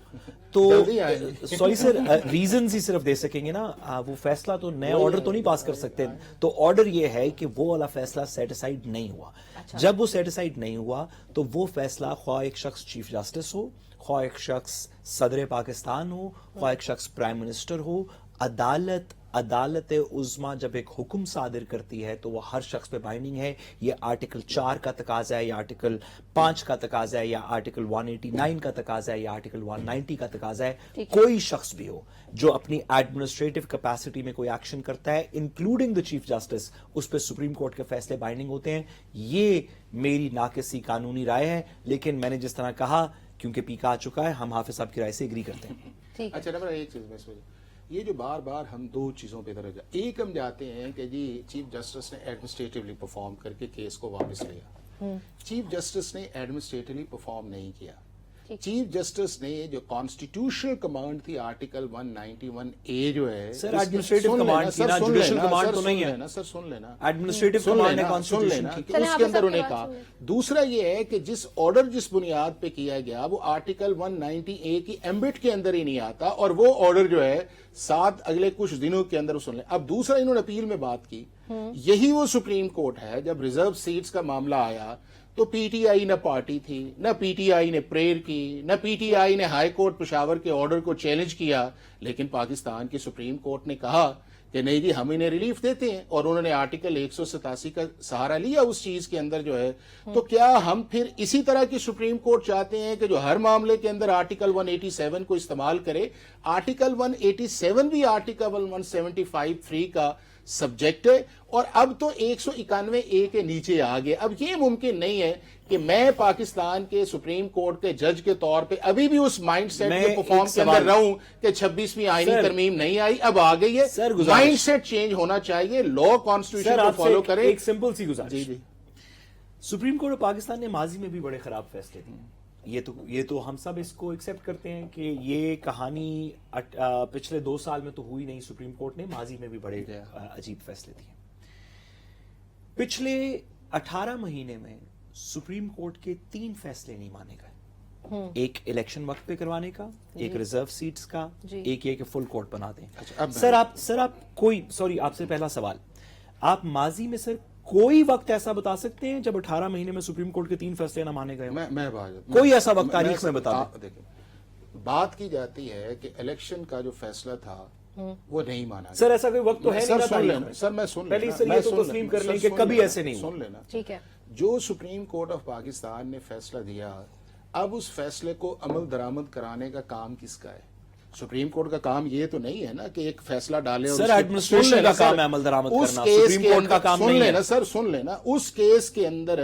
سوری سر, ریزنز ہی صرف دے سکیں گے نا, وہ فیصلہ تو نیا آرڈر تو نہیں پاس کر سکتے. تو آرڈر یہ ہے کہ وہ والا فیصلہ سیٹ اسائیڈ نہیں ہوا. جب وہ سیٹ اسائیڈ نہیں ہوا تو وہ فیصلہ خواہ ایک شخص چیف جسٹس ہو, خواہ ایک شخص صدر پاکستان ہو, خواہ ایک شخص پرائم منسٹر ہو, عدالت عظمیٰ جب ایک حکم صادر کرتی ہے تو وہ ہر شخص پہ بائنڈنگ ہے. یہ آرٹیکل 4 کا تقاضا ہے, یا آرٹیکل 5 کا تقاضا ہے, یا آرٹیکل 189 کا تقاضا ہے, یا آرٹیکل 190 کا تقاضا ہے. کوئی شخص بھی ہو جو اپنی ایڈمنسٹریٹو کیپیسٹی میں کوئی ایکشن کرتا ہے, انکلوڈنگ دا چیف جسٹس, اس پہ سپریم کورٹ کے فیصلے بائنڈنگ ہوتے ہیں. یہ میری ناقصی قانونی رائے ہے, لیکن میں نے جس طرح کہا کیونکہ پیکا آ چکا ہے, ہم حافظ صاحب کی رائے سے ایگری کرتے ہیں. اچھا نمبر ایک چیز میں یہ جو بار بار ہم 2 چیزوں پہ درجہ, ایک ہم جاتے ہیں کہ جی چیف جسٹس نے ایڈمنسٹریٹولی پرفارم کر کے کیس کو واپس لیا. چیف جسٹس نے ایڈمنسٹریٹولی پرفارم نہیں کیا. چیف جسٹس نے جو کانسٹیٹیوشنل کمانڈ تھی آرٹیکل 191A جو ہے, سر ایڈمنسٹریٹو کمانڈ تھی نا, جوڈیشل کمانڈ تو نہیں ہے. سر سن لینا, ایڈمنسٹریٹو کمانڈ ہے کانسٹیٹیوشن کی. اس کے اندر انہیں کہا. دوسرا یہ ہے کہ جس آرڈر جس بنیاد پہ کیا گیا وہ آرٹیکل 190A کی ایمبٹ کے اندر ہی نہیں آتا, اور وہ آرڈر جو ہے 7 اگلے کچھ دنوں کے اندر سن لیں. اب دوسرا انہوں نے اپیل میں بات کی, یہی وہ سپریم کورٹ ہے جب ریزرو سیٹس کا معاملہ آیا تو پی ٹی آئی نہ پارٹی تھی, نہ پی ٹی آئی نے پریئر کی, نہ پی ٹی آئی نے ہائی کورٹ پشاور کے آرڈر کو چیلنج کیا, لیکن پاکستان کی سپریم کورٹ نے کہا کہ نہیں جی ہم انہیں ریلیف دیتے ہیں, اور انہوں نے آرٹیکل 187 کا سہارا لیا اس چیز کے اندر جو ہے. تو کیا ہم پھر اسی طرح کی سپریم کورٹ چاہتے ہیں کہ جو ہر معاملے کے اندر آرٹیکل 187 کو استعمال کرے؟ آرٹیکل 187 بھی آرٹیکل 175(3) کا سبجیکٹ ہے, اور اب تو 191A کے نیچے آ گئے. اب یہ ممکن نہیں ہے کہ میں پاکستان کے سپریم کورٹ کے جج کے طور پہ ابھی بھی اس مائنڈ سیٹ کے پرفارم کے اندر رہوں کہ 26ویں آئینی ترمیم نہیں آئی, اب آ گئی ہے. مائنڈ سیٹ چینج ہونا چاہیے, لا کانسٹیٹیوشن کو فالو کریں. ایک سمپل سی گزارش, سپریم کورٹ آف پاکستان نے ماضی میں بھی بڑے خراب فیصلے دیے. یہ تو ہم سب اس کو ایکسیپٹ کرتے ہیں کہ یہ کہانی پچھلے 2 سال میں تو ہوئی نہیں. سپریم کورٹ نے ماضی میں بھی بڑے عجیب فیصلے دیے. پچھلے 18 مہینے میں سپریم کورٹ کے 3 فیصلے نہیں مانے گئے. ایک الیکشن وقت پہ کروانے کا, ایک ریزرو سیٹس کا, ایک یہ کہ فل کورٹ بنا دیں. سر آپ کوئی, سوری آپ سے پہلا سوال, آپ ماضی میں سر کوئی وقت ایسا بتا سکتے ہیں جب 18 مہینے میں سپریم کورٹ کے 3 فیصلے نہ مانے گئے؟ کوئی ایسا وقت تاریخ میں بتا دیں. بات کی جاتی ہے کہ الیکشن کا جو فیصلہ تھا وہ نہیں مانا. سر ایسا کوئی وقت تو ہے نہیں. سر میں سن پہلے سر یہ تو تسلیم کر لیں کہ کبھی ایسے نہیں. سن لینا. ٹھیک ہے. جو سپریم کورٹ آف پاکستان نے فیصلہ دیا, اب اس فیصلے کو عمل درآمد کرانے کا کام کس کا ہے؟ سپریم کورٹ کا کام یہ تو نہیں ہے نا کہ ایک فیصلہ ڈالے. سر ایڈمنسٹریشن کا کام ہے عمل درآمد کرنا, سپریم کورٹ کا کام نہیں ہے. سن لینا, اس کیس کے اندر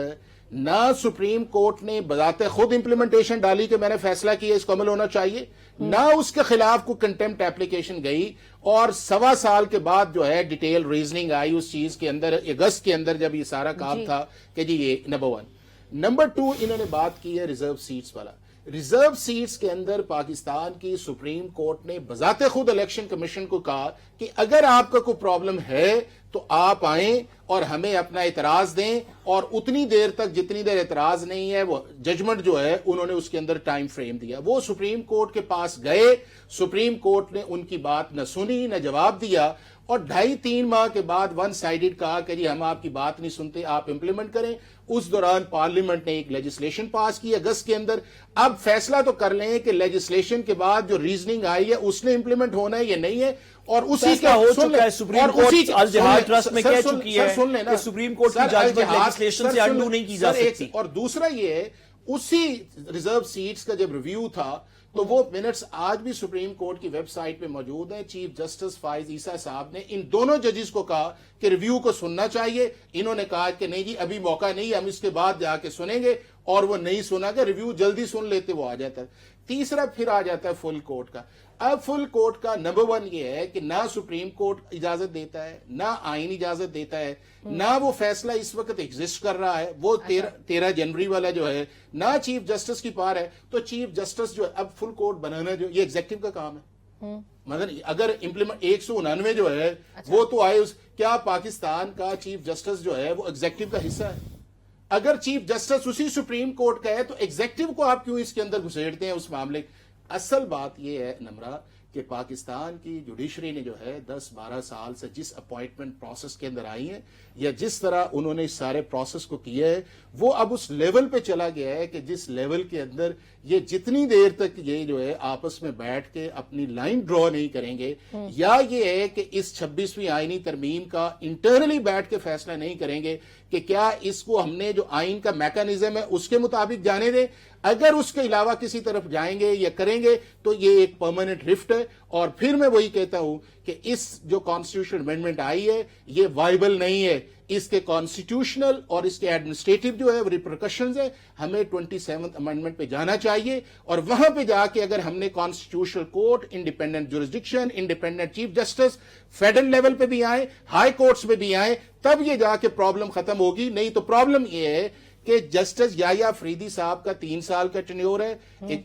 نہ سپریم کورٹ نے بذات خود امپلیمنٹیشن ڈالی کہ میں نے فیصلہ کیا اس کو عمل ہونا چاہیے, نہ اس کے خلاف کو کنٹیمپٹ اپلیکیشن گئی, اور 1.25 سال کے بعد جو ہے ڈیٹیل ریزننگ آئی اس چیز کے اندر, اگست کے اندر جب یہ سارا کام تھا کہ جی یہ نمبر 1. نمبر 2 انہوں نے بات کی ہے ریزرو سیٹس والا. ریزرو سیٹس کے اندر پاکستان کی سپریم کورٹ نے بذات خود الیکشن کمیشن کو کہا کہ اگر آپ کا کوئی پرابلم ہے تو آپ آئیں اور ہمیں اپنا اعتراض دیں, اور اتنی دیر تک جتنی دیر اعتراض نہیں ہے وہ ججمنٹ جو ہے انہوں نے اس کے اندر ٹائم فریم دیا. وہ سپریم کورٹ کے پاس گئے, سپریم کورٹ نے ان کی بات نہ سنی نہ جواب دیا, اور 2.5-3 ماہ کے بعد ون سائیڈڈ کہا کہ جی ہم آپ کی بات نہیں سنتے, آپ امپلیمنٹ کریں. اس دوران پارلیمنٹ نے ایک لیجسلیشن پاس کی اگست کے اندر. اب فیصلہ تو کر لیں کہ لیجسلیشن کے بعد جو ریزننگ آئی ہے اس نے امپلیمنٹ ہونا ہے یا نہیں ہے, اور اسی کا ہو چکا ہے. سپریم کورٹ الجہاد ٹرسٹ میں کہہ چکی ہے کہ سپریم کورٹ کی ججمنٹ لیجسلیشن سے انڈو نہیں کی جا سکتی. اور دوسرا یہ ہے, اسی ریزرو سیٹس کا جب ریویو تھا تو وہ منٹس آج بھی سپریم کورٹ کی ویب سائٹ پہ موجود ہیں. چیف جسٹس فائز عیسیٰ صاحب نے ان دونوں ججز کو کہا کہ ریویو کو سننا چاہیے. انہوں نے کہا کہ نہیں جی ابھی موقع نہیں, ہم اس کے بعد جا کے سنیں گے, اور وہ نہیں سنا کہ ریویو جلدی سن لیتے وہ آ جاتا ہے. تیسرا پھر آ جاتا ہے فل کورٹ کا. اب فل کورٹ کا نمبر 1 یہ ہے کہ نہ سپریم کورٹ اجازت دیتا ہے, نہ آئین اجازت دیتا ہے, نہ وہ فیصلہ اس وقت ایگزسٹ کر رہا ہے. وہ 13 جنوری والا جو ہے, نہ چیف جسٹس کی پار ہے. تو چیف جسٹس جو ہے اب فل کورٹ بنانا جو یہ ایگزیکٹو کا کام ہے. مگر اگر امپلیمنٹ 199 جو ہے وہ تو آئے, کیا پاکستان کا چیف جسٹس جو ہے وہ ایگزیکٹو کا حصہ ہے؟ اگر چیف جسٹس اسی سپریم کورٹ کا ہے تو ایگزیکٹو کو آپ کیوں اس کے اندر گھسیڑتے ہیں اس معاملے؟ اصل بات یہ ہے نمرا کہ پاکستان کی جوڈیشری نے جو ہے 10-12 سال سے جس اپوائنٹمنٹ پروسیس کے اندر آئی ہیں, یا جس طرح انہوں نے اس سارے پروسیس کو کیا ہے, وہ اب اس لیول پہ چلا گیا ہے کہ جس لیول کے اندر یہ جتنی دیر تک یہ جو ہے آپس میں بیٹھ کے اپنی لائن ڈرا نہیں کریں گے, یا یہ ہے کہ اس 26ویں آئینی ترمیم کا انٹرنلی بیٹھ کے فیصلہ نہیں کریں گے کہ کیا اس کو ہم نے جو آئین کا میکانزم ہے اس کے مطابق جانے دیں, اگر اس کے علاوہ کسی طرف جائیں گے یا کریں گے تو یہ ایک پرماننٹ رفٹ ہے. اور پھر میں وہی کہتا ہوں کہ اس جو کانسٹیٹیوشن امینڈمنٹ آئی ہے یہ وائبل نہیں ہے. اس کے کانسٹیٹیوشنل اور اس کے ایڈمنسٹریٹو جو ہے ریپرکشنز ہیں. ہمیں 27th امینڈمنٹ پہ جانا چاہیے, اور وہاں پہ جا کے اگر ہم نے constitutional court, independent jurisdiction, independent chief justice federal level پہ بھی آئے, ہائی کورٹس پہ بھی آئے, تب یہ جا کے پرابلم ختم ہوگی. نہیں تو پرابلم یہ ہے کہ جسٹس یحییٰ فریدی صاحب کا 3 سال کا ٹینیور ہے,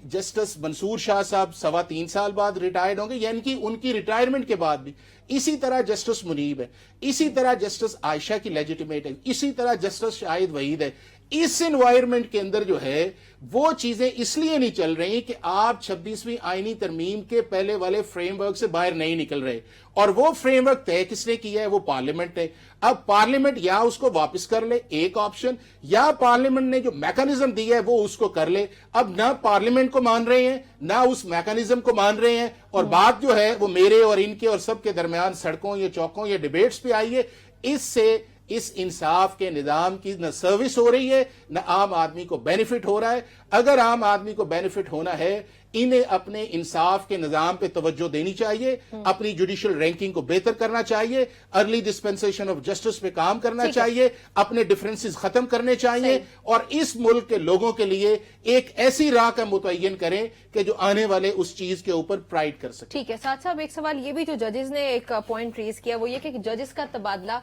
جسٹس منصور شاہ صاحب 3.25 سال بعد ریٹائرڈ ہوں گے, یعنی کہ ان کی ریٹائرمنٹ کے بعد بھی. اسی طرح جسٹس منیب ہے, اسی طرح جسٹس عائشہ کی لیجیٹیمیٹ ہے, اسی طرح جسٹس شاہد وحید ہے. اس انوائرمنٹ کے اندر جو ہے وہ چیزیں اس لیے نہیں چل رہی کہ آپ 26ویں آئینی ترمیم کے پہلے والے فریم ورک سے باہر نہیں نکل رہے, اور وہ فریم ورک طے کس نے کیا ہے؟ وہ پارلیمنٹ ہے. اب پارلیمنٹ یا اس کو واپس کر لے, ایک آپشن, یا پارلیمنٹ نے جو میکانزم دیا ہے وہ اس کو کر لے. اب نہ پارلیمنٹ کو مان رہے ہیں نہ اس میکانزم کو مان رہے ہیں, اور بات جو ہے وہ میرے اور ان کے اور سب کے درمیان سڑکوں یا چوکوں یا ڈیبیٹس پہ آئی ہے. اس سے اس انصاف کے نظام کی نہ سروس ہو رہی ہے نہ عام آدمی کو بینیفٹ ہو رہا ہے. اگر عام آدمی کو بینیفٹ ہونا ہے انہیں اپنے انصاف کے نظام پہ توجہ دینی چاہیے, اپنی جوڈیشل رینکنگ کو بہتر کرنا چاہیے, ارلی ڈسپینسیشن آف جسٹس پہ کام کرنا چاہیے, اپنے ڈفرینسز ختم کرنے چاہیے, اور اس ملک کے لوگوں کے لیے ایک ایسی راہ کا متعین کریں کہ جو آنے والے اس چیز کے اوپر پرائڈ کر سکیں. ٹھیک ہے ساتھ صاحب, ایک سوال یہ بھی جو ججز نے ایک پوائنٹ ریز کیا وہ یہ کہ ججز کا تبادلہ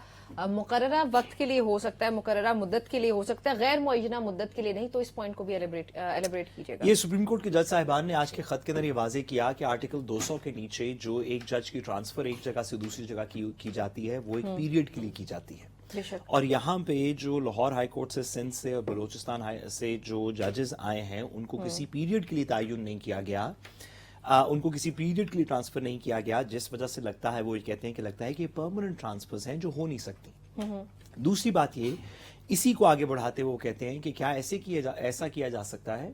مقررہ وقت کے لیے ہو سکتا ہے, مقررہ مدت کے لیے ہو سکتا ہے, غیر معینہ مدت کے لیے نہیں, تو اس پوائنٹ کو بھی ایلیبریٹ کیجیے گا. یہ سپریم کورٹ کے جج صاحبان نے آج کے خط کے اندر یہ واضح کیا کہ آرٹیکل 200 کے نیچے جو ایک جج کی ٹرانسفر ایک جگہ سے دوسری جگہ کی جاتی ہے وہ ایک پیریڈ کے لیے کی جاتی ہے, اور یہاں پہ جو لاہور ہائی کورٹ سے, سندھ سے اور بلوچستان سے جو ججز آئے ہیں ان کو کسی پیریڈ کے لیے تعین نہیں کیا گیا, ان کو کسی پیریڈ کے لیے ٹرانسفر نہیں کیا گیا, جس وجہ سے لگتا ہے, وہ کہتے ہیں کہ لگتا ہے کہ پرماننٹ ٹرانسفرز ہیں جو ہو نہیں سکتی. دوسری بات یہ, اسی کو آگے بڑھاتے وہ کہتے ہیں کہ کیا ایسا کیا جا سکتا ہے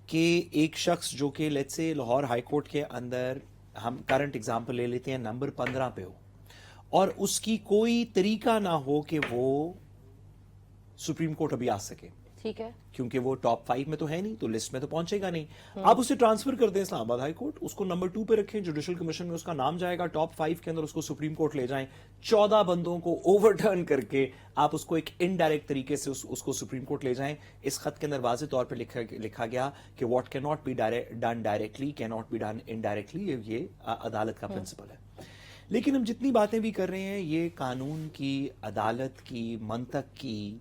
کہ ایک شخص جو کہ let's say Lahore high court کے اندر, ہم کرنٹ اگزامپل لے لیتے ہیں, نمبر 15 پہ ہو اور اس کی کوئی طریقہ نہ ہو کہ وہ سپریم کورٹ ابھی آ سکے, ٹھیک ہے, کیونکہ وہ ٹاپ 5 میں تو ہے نہیں, تو لسٹ میں تو پہنچے گا نہیں. آپ اسے ٹرانسفر کر دیں اسلام آباد ہائی کورٹ, اس کو نمبر 2 پہ رکھیں, جوڈیشل کمیشن میں اس کا نام جائے گا, ٹاپ 5 کے اندر اس کو سپریم کورٹ لے جائیں, 14 بندوں کو اوور ٹرن کر کے آپ اس کو ایک انڈائریکٹ طریقے سے اس کو سپریم کورٹ لے جائیں. اس خط کے اندر واضح طور پہ لکھا گیا کہ واٹ کی ناٹ بی ڈن ڈائریکٹلی کی ناٹ بی ڈن انڈائریکٹلی, یہ عدالت کا پرنسپل ہے. لیکن ہم جتنی باتیں بھی کر رہے ہیں یہ قانون کی, عدالت کی, منطق کی,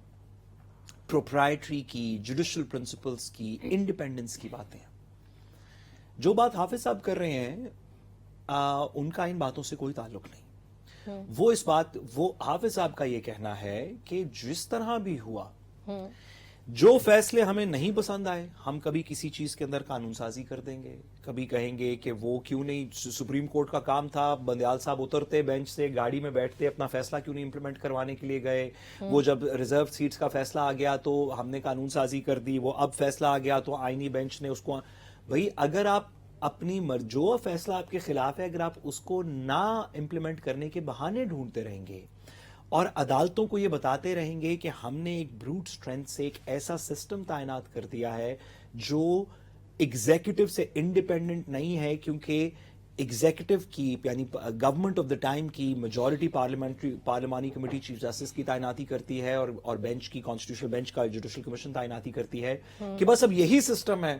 پروپرائٹری کی, جوڈیشل پرنسپلز کی, انڈیپینڈنس کی باتیں ہیں. جو بات حافظ صاحب کر رہے ہیں ان کا ان باتوں سے کوئی تعلق نہیں. وہ حافظ صاحب کا یہ کہنا ہے کہ جس طرح بھی ہوا, جو فیصلے ہمیں نہیں پسند آئے ہم کبھی کسی چیز کے اندر قانون سازی کر دیں گے, کبھی کہیں گے کہ وہ کیوں نہیں, سپریم کورٹ کا کام تھا, بندیال صاحب اترتے بینچ سے, گاڑی میں بیٹھتے, اپنا فیصلہ کیوں نہیں امپلیمنٹ کروانے کے لیے گئے, وہ جب ریزرو سیٹس کا فیصلہ آ گیا تو ہم نے قانون سازی کر دی, وہ اب فیصلہ آ گیا تو آئینی بینچ نے اس کو. بھائی اگر آپ اپنی جو فیصلہ آپ کے خلاف ہے اگر آپ اس کو نہ امپلیمنٹ کرنے کے بہانے ڈھونڈتے رہیں گے اور عدالتوں کو یہ بتاتے رہیں گے کہ ہم نے ایک بروٹ اسٹرینتھ سے ایک ایسا سسٹم تعینات کر دیا ہے جو ایگزیکٹو سے انڈیپینڈنٹ نہیں ہے, کیونکہ ایگزیکٹو کی یعنی گورنمنٹ آف دا ٹائم کی میجورٹی پارلیمانی کمیٹی چیف جسٹس کی تعیناتی کرتی ہے اور بینچ کی, کانسٹیٹیوشنل بینچ کا جوڈیشل کمیشن تعیناتی کرتی ہے, کہ بس اب یہی سسٹم ہے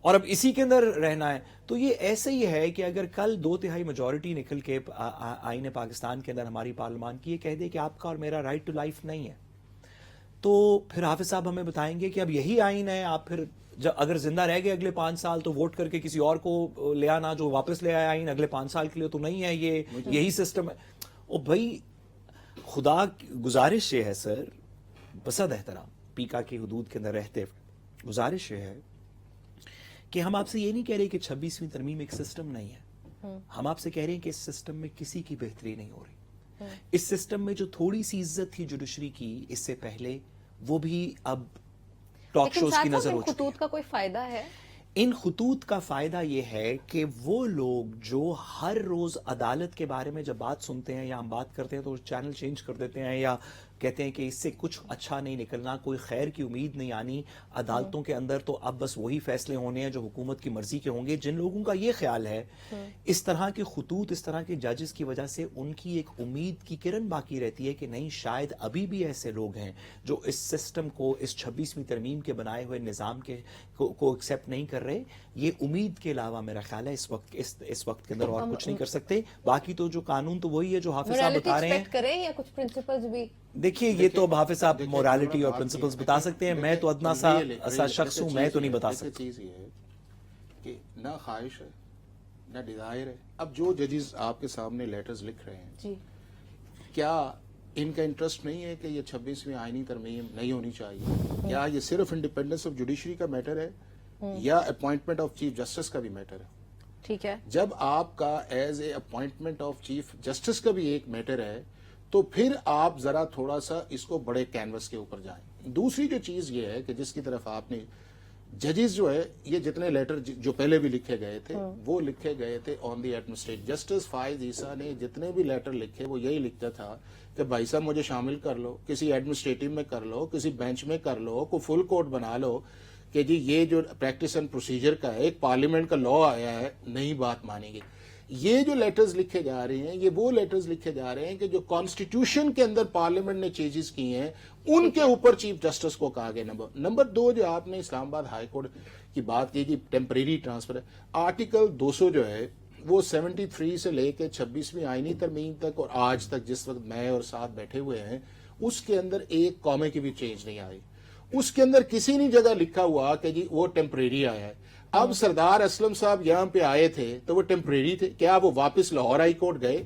اور اب اسی کے اندر رہنا ہے. تو یہ ایسے ہی ہے کہ اگر کل 2/3 میجورٹی نکل کے آئین پاکستان کے اندر ہماری پارلیمان کی یہ کہہ دے کہ آپ کا اور میرا رائٹ ٹو لائف نہیں ہے, تو پھر حافظ صاحب ہمیں بتائیں گے کہ اب یہی آئین ہے, آپ پھر جب اگر زندہ رہ گئے اگلے 5 سال تو ووٹ کر کے کسی اور کو لے آنا جو واپس لے آیا آئین اگلے 5 سال کے لیے تو نہیں ہے, یہی سسٹم ہے. او بھائی خدا گزارش یہ ہے سر, بصد احترام پیکا کی حدود کے اندر رہتے گزارش یہ ہے کہ ہم آپ سے یہ نہیں کہہ رہے کہ 26ویں ترمیم ایک سسٹم نہیں ہے, ہم آپ سے کہہ رہے ہیں کہ اس سسٹم میں کسی کی بہتری نہیں ہو رہی. اس سسٹم میں جو تھوڑی سی عزت تھی جوڈیشری کی اس سے پہلے, وہ بھی اب ٹاک شوز کی نظر ہو چکی ہے. خطوط کا کوئی فائدہ ہے؟ ان خطوط کا فائدہ یہ ہے کہ وہ لوگ جو ہر روز عدالت کے بارے میں جب بات سنتے ہیں یا ہم بات کرتے ہیں تو چینل چینج کر دیتے ہیں یا کہتے ہیں کہ اس سے کچھ اچھا نہیں نکلنا, کوئی خیر کی امید نہیں آنی عدالتوں کے اندر, تو اب بس وہی فیصلے ہونے ہیں جو حکومت کی مرضی کے ہوں گے. جن لوگوں کا یہ خیال ہے, اس طرح کے خطوط, اس طرح کے ججز کی وجہ سے ان کی ایک امید کی کرن باقی رہتی ہے کہ نہیں شاید ابھی بھی ایسے لوگ ہیں جو اس سسٹم کو, اس 26ویں ترمیم کے بنائے ہوئے نظام کے کو ایکسیپٹ نہیں کر رہے. یہ امید کے علاوہ میرا خیال ہے اس وقت کے اندر اور کچھ نہیں کر سکتے. باقی تو جو قانون تو وہی ہے جو حافظ صاحب بتا رہے ہیں. کریں یا کچھ پرنسپلز بھی دیکھیے, یہ تو اب حافظ صاحب مورالٹی اور پرنسپلز بتا سکتے ہیں, میں تو ادنا سا شخص ہوں, میں تو نہیں بتا سکتا. چیز یہ ہے کہ نہ خواہش ہے نہ ڈیزائر ہے. اب جو ججز آپ کے سامنے لیٹرز لکھ رہے ہیں, کیا ان کا انٹرسٹ نہیں ہے کہ یہ 26ویں آئینی ترمیم نہیں ہونی چاہیے؟ یا یہ صرف انڈیپینڈنس آف جوڈیشری کا میٹر ہے یا اپوائنٹمنٹ آف چیف جسٹس کا بھی میٹر ہے؟ ٹھیک ہے, جب آپ کا as a appointment of chief justice کا بھی ایک میٹر ہے تو پھر آپ ذرا تھوڑا سا اس کو بڑے کینوس کے اوپر جائیں. دوسری جو چیز یہ ہے کہ جس کی طرف آپ نے ججز جو ہے, یہ جتنے لیٹر جو پہلے بھی لکھے گئے تھے وہ لکھے گئے تھے آن دی ایڈمنسٹریٹ. جسٹس فائز عیسیٰ نے جتنے بھی لیٹر لکھے وہ یہی لکھتا تھا کہ بھائی صاحب مجھے شامل کر لو, کسی ایڈمنسٹریٹو میں کر لو, کسی بینچ میں کر لو, کوئی فل کورٹ بنا لو, کہ جی یہ جو پریکٹس اینڈ پروسیجر کا ہے، ایک پارلیمنٹ کا لا آیا ہے، نہیں بات مانیں گے. یہ جو لیٹرز لکھے جا رہے ہیں، یہ وہ لیٹرز لکھے جا رہے ہیں کہ جو کانسٹیٹیوشن کے اندر پارلیمنٹ نے چینجز کی ہیں ان کے اوپر چیف جسٹس کو کہا گیا. نمبر 2 جو آپ نے اسلام آباد ہائی کورٹ کی بات کی کہ ٹیمپریری ٹرانسفر ہے، آرٹیکل 200 جو ہے وہ 73 سے لے کے 26ویں آئینی ترمیم تک اور آج تک جس وقت میں اور ساتھ بیٹھے ہوئے ہیں اس کے اندر ایک کامے کی بھی چینج نہیں آئی. اس کے اندر کسی نہیں جگہ لکھا ہوا کہ جی وہ ٹیمپریری آیا ہے. اب سردار اسلم صاحب یہاں پہ آئے تھے تو وہ ٹیمپریری تھے، کیا وہ واپس لاہور ہائی کورٹ گئے؟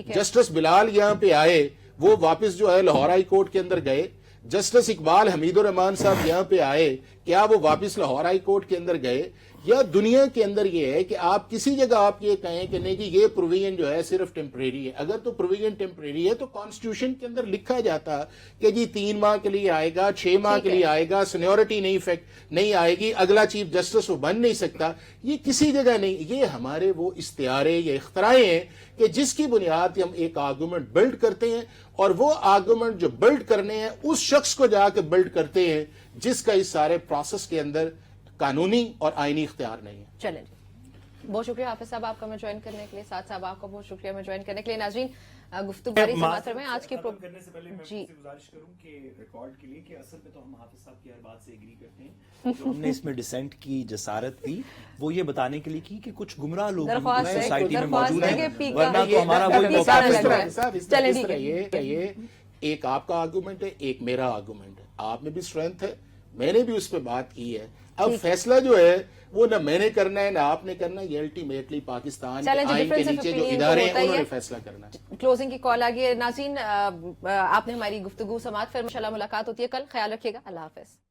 جسٹس بلال یہاں پہ آئے، وہ واپس جو ہے لاہور ہائی کورٹ کے اندر گئے؟ جسٹس اقبال حمید الرحمان صاحب یہاں پہ آئے، کیا وہ واپس لاہور ہائی کورٹ کے اندر گئے؟ یا دنیا کے اندر یہ ہے کہ آپ کسی جگہ آپ یہ کہیں کہ نہیں کہ یہ پروویژن جو ہے صرف ٹیمپریری ہے. اگر تو پروویژن ٹیمپریری ہے تو کانسٹیٹیوشن کے اندر لکھا جاتا کہ جی 3 ماہ کے لیے آئے گا، 6 ماہ کے لیے آئے گا، سینیورٹی نہیں آئے گی، اگلا چیف جسٹس وہ بن نہیں سکتا. یہ کسی جگہ نہیں، یہ ہمارے وہ استعارے یا اختراعیں ہیں کہ جس کی بنیاد پہ ہم ایک آرگومنٹ بلڈ کرتے ہیں اور وہ آرگومنٹ جو بلڈ کرنے ہیں اس شخص کو جا کے بلڈ کرتے ہیں جس کا اس سارے پروسیس کے اندر قانونی اور آئینی اختیار نہیں ہے. چلیں جی، بہت شکریہ حافظ صاحب آپ کا میں جوائن کرنے کے لیے، ساتھ صاحب آپ کا بہت شکریہ میں جوائن کرنے کے لیے. ناظرین گفتگو سماعت میں آج کی کرنے سے پہلے میں جی گزارش کروں کہ ریکارڈ کے لیے کہ اصل میں تو ہم حافظ صاحب کی ہر بات سے ایگری کرتے ہیں. جو ہم نے اس میں ڈسینٹ کی جسارت کی وہ یہ بتانے کے لیے کی کہ کچھ گمراہ لوگ سوسائٹی میں موجود ہیں، ورنہ تو ہمارا وہی موقف ہے. یہ ایک آپ کا آرگومنٹ ہے، ایک میرا آرگومنٹ ہے. آپ میں بھی اسٹرینتھ ہے، میں نے بھی اس پہ بات کی ہے. اب فیصلہ جو ہے وہ نہ میں نے کرنا ہے نہ آپ نے کرنا ہے، یہ الٹیمیٹلی پاکستان کے آئین کے نیچے جو ادارے ہیں انہوں نے فیصلہ کرنا ہے. کلوزنگ کی کال آ گئی ہے. ناظرین آپ نے ہماری گفتگو سماعت، پھر انشاءاللہ ملاقات ہوتی ہے کل. خیال رکھیے گا. اللہ حافظ.